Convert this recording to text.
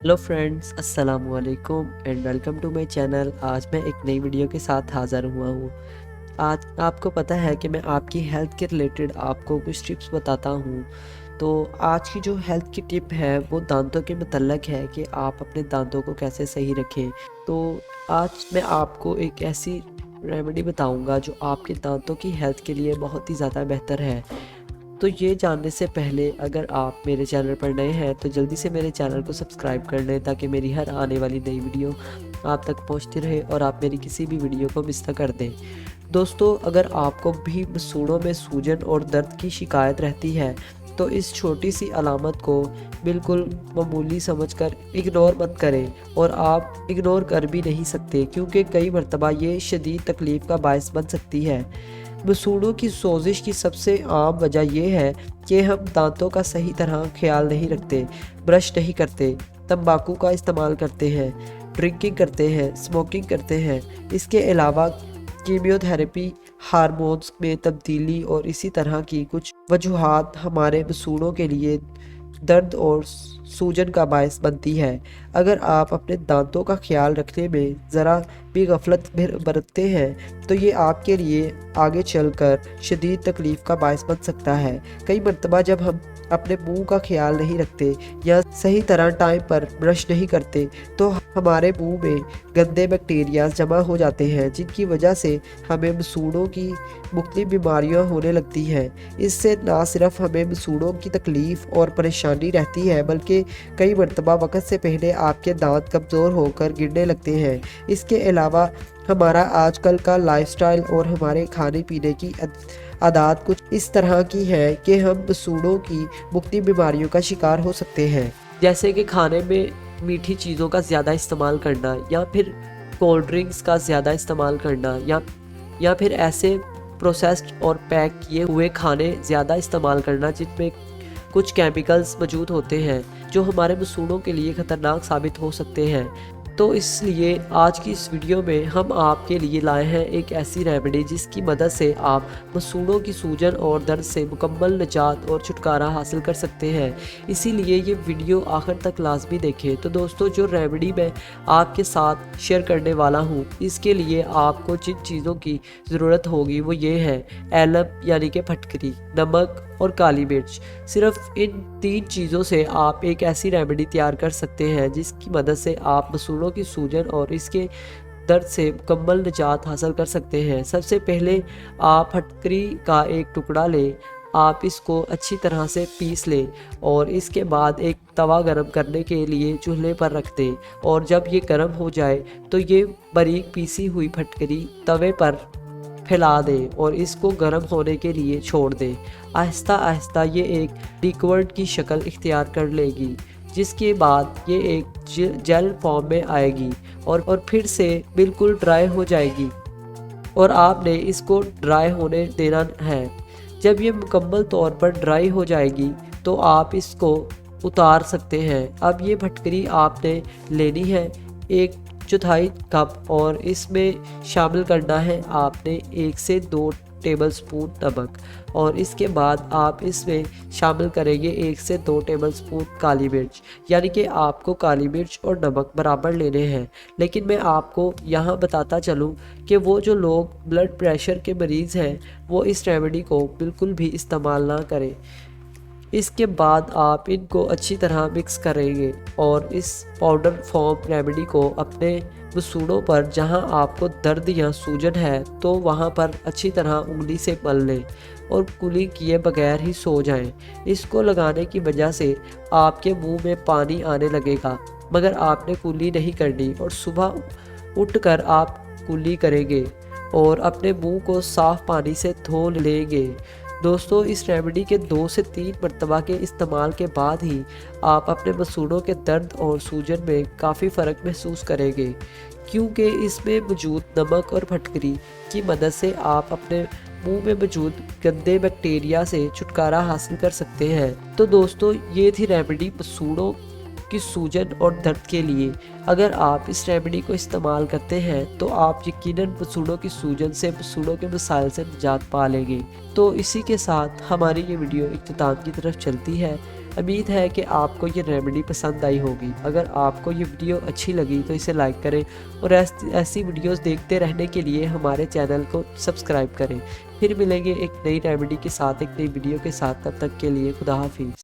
Hello friends, अस्सलाम वालेकुम and welcome to my channel. आज मैं एक नई वीडियो के साथ हाज़िर हुआ हूँ। आज आपको पता है कि मैं आपकी हेल्थ के रिलेटेड आपको कुछ टिप्स बताता हूँ। तो आज की जो हेल्थ की टिप है वो दांतों के मतलब है कि आप अपने दांतों को कैसे सही रखें। तो आज मैं आपको एक ऐसी रेमेडी बताऊँगा जो आपके दांतों की हेल्थ के लिए बहुत ही ज़्यादा बेहतर है। तो ये जानने से पहले अगर आप मेरे चैनल पर नए हैं तो जल्दी से मेरे चैनल को सब्सक्राइब कर लें ताकि मेरी हर आने वाली नई वीडियो आप तक पहुंचती रहे और आप मेरी किसी भी वीडियो को मिस ना कर दें। दोस्तों, अगर आपको भी सूढ़ों में सूजन और दर्द की शिकायत रहती है तो इस छोटी सी अलामत को बिल्कुल मामूली समझकर इग्नोर मत करें, और आप इग्नोर कर भी नहीं सकते क्योंकि कई मरतबा ये शदीद तकलीफ़ का बायस बन सकती है। मसूड़ों की सोजिश की सबसे आम वजह यह है कि हम दांतों का सही तरह ख्याल नहीं रखते, ब्रश नहीं करते, तंबाकू का इस्तेमाल करते हैं, ड्रिंकिंग करते हैं, स्मोकिंग करते हैं। इसके अलावा कीमियोथेरेपी, हार्मोन्स में तब्दीली और इसी तरह की कुछ वजूहात हमारे मसूड़ों के लिए दर्द और सूजन का बायस बनती है। अगर आप अपने दांतों का ख्याल रखने में ज़रा भी गफलत बरतते हैं तो ये आपके लिए आगे चलकर शदीद तकलीफ़ का बायस बन सकता है। कई मरतबा जब हम अपने मुंह का ख्याल नहीं रखते या सही तरह टाइम पर ब्रश नहीं करते तो हमारे मुंह में गंदे बैक्टीरिया जमा हो जाते हैं, जिनकी वजह से हमें मसूड़ों की मुख्तलिफ बीमारियां होने लगती हैं। इससे ना सिर्फ हमें मसूड़ों की तकलीफ़ और परेशानी रहती है बल्कि कई मरतबा वक्त से पहले आपके दांत कमज़ोर होकर गिरने लगते हैं। इसके अलावा हमारा आजकल का लाइफस्टाइल और हमारे खाने पीने की आदत कुछ इस तरह की है कि हम मसूड़ों की मुख्तलिफ बीमारियों का शिकार हो सकते हैं, जैसे कि खाने में मीठी चीज़ों का ज़्यादा इस्तेमाल करना, या फिर कोल्ड ड्रिंक्स का ज़्यादा इस्तेमाल करना, या फिर ऐसे प्रोसेस्ड और पैक किए हुए खाने ज़्यादा इस्तेमाल करना जिनमें कुछ केमिकल्स मौजूद होते हैं जो हमारे मसूड़ों के लिए ख़तरनाक साबित हो सकते हैं। तो इसलिए आज की इस वीडियो में हम आपके लिए लाए हैं एक ऐसी रेमेडी जिसकी मदद से आप मसूड़ों की सूजन और दर्द से मुकम्मल निजात और छुटकारा हासिल कर सकते हैं। इसीलिए ये वीडियो आखिर तक लाजमी देखें। तो दोस्तों, जो रेमेडी मैं आपके साथ शेयर करने वाला हूँ, इसके लिए आपको जिन चीज़ों की ज़रूरत होगी वो ये है: एलम यानी कि फटकरी, नमक और काली मिर्च। सिर्फ इन 3 चीज़ों से आप एक ऐसी रेमेडी तैयार कर सकते हैं जिसकी मदद से आप मसूड़ों की सूजन और इसके दर्द से मुकम्मल निजात हासिल कर सकते हैं। सबसे पहले आप फटकरी का एक टुकड़ा लें, आप इसको अच्छी तरह से पीस लें और इसके बाद एक तवा गरम करने के लिए चूल्हे पर रख दें, और जब ये गर्म हो जाए तो ये बारीक पीसी हुई फटकरी तवे पर फैला दें और इसको गर्म होने के लिए छोड़ दें। आहिस्ता आहिस्ता ये एक लिक्विड की शक्ल इख्तियार कर लेगी, जिसके बाद ये एक जेल फॉर्म में आएगी और फिर से बिल्कुल ड्राई हो जाएगी, और आपने इसको ड्राई होने देना है। जब ये मुकम्मल तौर पर ड्राई हो जाएगी तो आप इसको उतार सकते हैं। अब ये फटकरी आपने लेनी है 1/4 कप, और इसमें शामिल करना है आपने 1 से 2 टेबलस्पून नमक, और इसके बाद आप इसमें शामिल करेंगे 1 से 2 टेबलस्पून काली मिर्च। यानी कि आपको काली मिर्च और नमक बराबर लेने हैं। लेकिन मैं आपको यहाँ बताता चलूँ कि वो जो लोग ब्लड प्रेशर के मरीज़ हैं वो इस रेमेडी को बिल्कुल भी इस्तेमाल ना करें। इसके बाद आप इनको अच्छी तरह मिक्स करेंगे और इस पाउडर फॉर्म रेमेडी को अपने मसूड़ों पर जहां आपको दर्द या सूजन है तो वहां पर अच्छी तरह उंगली से मल लें और कुली किए बगैर ही सो जाएं। इसको लगाने की वजह से आपके मुंह में पानी आने लगेगा, मगर आपने कुली नहीं करनी, और सुबह उठकर आप कुली करेंगे और अपने मुंह को साफ़ पानी से धो लेंगे। दोस्तों, इस रेमेडी के 2 से 3 मरतबा के इस्तेमाल के बाद ही आप अपने मसूड़ों के दर्द और सूजन में काफ़ी फ़र्क महसूस करेंगे, क्योंकि इसमें मौजूद नमक और फटकरी की मदद से आप अपने मुंह में मौजूद गंदे बैक्टीरिया से छुटकारा हासिल कर सकते हैं। तो दोस्तों, ये थी रेमेडी मसूड़ों की सूजन और दर्द के लिए। अगर आप इस रेमेडी को इस्तेमाल करते हैं तो आप यकीनन मसूड़ों की सूजन से, मसूड़ों के मसाइल से निजात पा लेंगे। तो इसी के साथ हमारी ये वीडियो इख्तिताम की तरफ चलती है। امید ہے کہ آپ کو یہ ریمیڈی پسند آئی ہوگی۔ اگر آپ کو یہ ویڈیو اچھی لگی تو اسے لائک کریں اور ایسی ویڈیوز دیکھتے رہنے کے لیے ہمارے چینل کو سبسکرائب کریں۔ پھر ملیں گے ایک نئی ریمیڈی کے ساتھ، ایک نئی ویڈیو کے ساتھ، تب تک کے لیے خدا حافظ۔